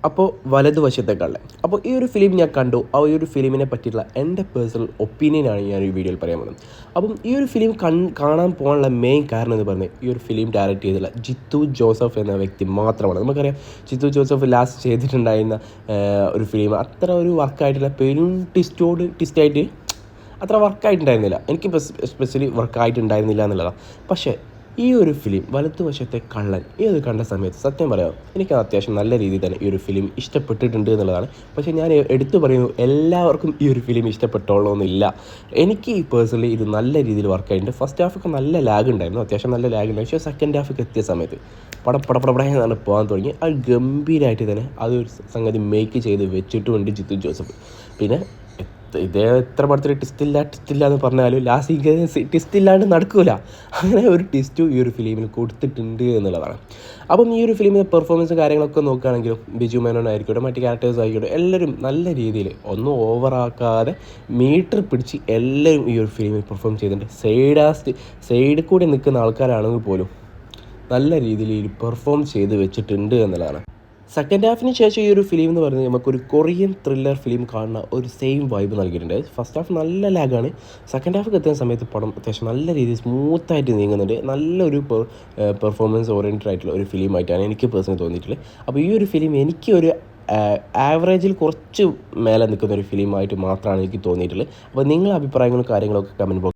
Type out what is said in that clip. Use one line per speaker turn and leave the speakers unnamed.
അപ്പോൾ വലതുവശത്തെ കള്ളൻ. അപ്പോൾ ഈ ഒരു ഫിലിം ഞാൻ കണ്ടു. ആ ഒരു ഫിലിമിനെ പറ്റിയിട്ടുള്ള എൻ്റെ പേഴ്സണൽ ഒപ്പീനിയനാണ് ഞാൻ ഈ വീഡിയോയിൽ പറയാൻ പോകുന്നത്. അപ്പം ഈ ഒരു ഫിലിം കാണാൻ പോകാനുള്ള മെയിൻ കാരണം എന്ന് പറഞ്ഞാൽ ഈ ഒരു ഫിലിം ഡയറക്റ്റ് ചെയ്തിട്ടുള്ള ജിത്തു ജോസഫ് എന്ന വ്യക്തി മാത്രമാണ്. നമുക്കറിയാം ജിത്തു ജോസഫ് ലാസ്റ്റ് ചെയ്തിട്ടുണ്ടായിരുന്ന ഒരു ഫിലിം അത്ര ഒരു വർക്കായിട്ടുള്ള പെരും ട്വിസ്റ്റായിട്ട് അത്ര വർക്കായിട്ടുണ്ടായിരുന്നില്ല. എനിക്ക് എസ്പെഷ്യലി വർക്കായിട്ടുണ്ടായിരുന്നില്ല എന്നുള്ളതാണ്. പക്ഷേ ഈ ഒരു ഫിലിം വലതുവശത്തെ കള്ളൻ ഈ ഒരു കണ്ട സമയത്ത് സത്യം പറയാം എനിക്ക് അത്യാവശ്യം നല്ല രീതിയിൽ തന്നെ ഈ ഒരു ഫിലിം ഇഷ്ടപ്പെട്ടിട്ടുണ്ട് എന്നുള്ളതാണ്. പക്ഷേ ഞാൻ എടുത്തു പറയുന്നു, എല്ലാവർക്കും ഈ ഒരു ഫിലിം ഇഷ്ടപ്പെട്ടോളണമെന്നില്ല. എനിക്ക് പേഴ്സണലി ഇത് നല്ല രീതിയിൽ വർക്കായിട്ടുണ്ട്. ഫസ്റ്റ് ഹാഫൊക്കെ നല്ല ലാഗ് ഉണ്ടായിരുന്നു, അത്യാവശ്യം നല്ല ലാഗ് ഉണ്ടായിരുന്നു. പക്ഷേ സെക്കൻഡ് ഹാഫൊക്കെ എത്തിയ സമയത്ത് പടപടപടയെന്നാണ് പോകാൻ തുടങ്ങി. അത് ഗംഭീരമായിട്ട് തന്നെ അതൊരു സംഗതി മേക്ക് ചെയ്ത് വെച്ചിട്ടുമുണ്ട് ജിത്തു ജോസഫ്. പിന്നെ ഇതേ എത്ര പടത്തിൽ ട്വിസ്റ്റില്ല എന്ന് പറഞ്ഞാലും ലാസ്റ്റ് ട്വിസ്റ്റ് ഇല്ലാണ്ട് നടക്കില്ല. അങ്ങനെ ഒരു ട്വിസ്റ്റും ഈ ഒരു ഫിലിമിൽ കൊടുത്തിട്ടുണ്ട് എന്നുള്ളതാണ്. അപ്പം ഈ ഒരു ഫിലിമിലെ പെർഫോമൻസും കാര്യങ്ങളൊക്കെ നോക്കുകയാണെങ്കിലും ബിജു മേനോൻ ആയിരിക്കട്ടെ, മറ്റ് ക്യാരക്ടേഴ്സ് ആയിക്കോട്ടെ, എല്ലാവരും നല്ല രീതിയിൽ ഒന്നും ഓവറാക്കാതെ മീറ്റർ പിടിച്ച് എല്ലാവരും ഈ ഒരു ഫിലിമിൽ പെർഫോം ചെയ്തിട്ടുണ്ട്. സൈഡിൽ കൂടി നിൽക്കുന്ന ആൾക്കാരാണെങ്കിൽ പോലും നല്ല രീതിയിൽ പെർഫോം ചെയ്ത് വെച്ചിട്ടുണ്ട് എന്നുള്ളതാണ്. സെക്കൻഡ് ഹാഫിന് ശേഷം ഈ ഒരു ഫിലിം എന്ന് പറയുന്നത് നമുക്കൊരു കൊറിയൻ ത്രില്ലർ ഫിലിം കാണുന്ന ഒരു സെയിം വൈബ് നൽകിയിട്ടുണ്ട്. ഫസ്റ്റ് ഹാഫ് നല്ല ലാഗാണ്. സെക്കൻഡ് ഹാഫ് എത്തുന്ന സമയത്ത് പടം അത്യാവശ്യം നല്ല രീതിയിൽ സ്മൂത്തായിട്ട് നീങ്ങുന്നുണ്ട്. നല്ലൊരു പെർഫോമൻസ് ഓറിയൻറ്റഡ് ആയിട്ടുള്ള ഒരു ഫിലിമായിട്ടാണ് എനിക്ക് പേഴ്സണലി തോന്നിയിട്ടുള്ളത്. അപ്പോൾ ഈ ഒരു ഫിലിം എനിക്കൊരു ആവറേജിൽ കുറച്ച് മേലെ നിൽക്കുന്ന ഒരു ഫിലിമായിട്ട് മാത്രമാണ് എനിക്ക് തോന്നിയിട്ടുള്ളത്. അപ്പോൾ നിങ്ങളുടെ അഭിപ്രായങ്ങളും കാര്യങ്ങളൊക്കെ കമൻറ്റ് ബോക്സ്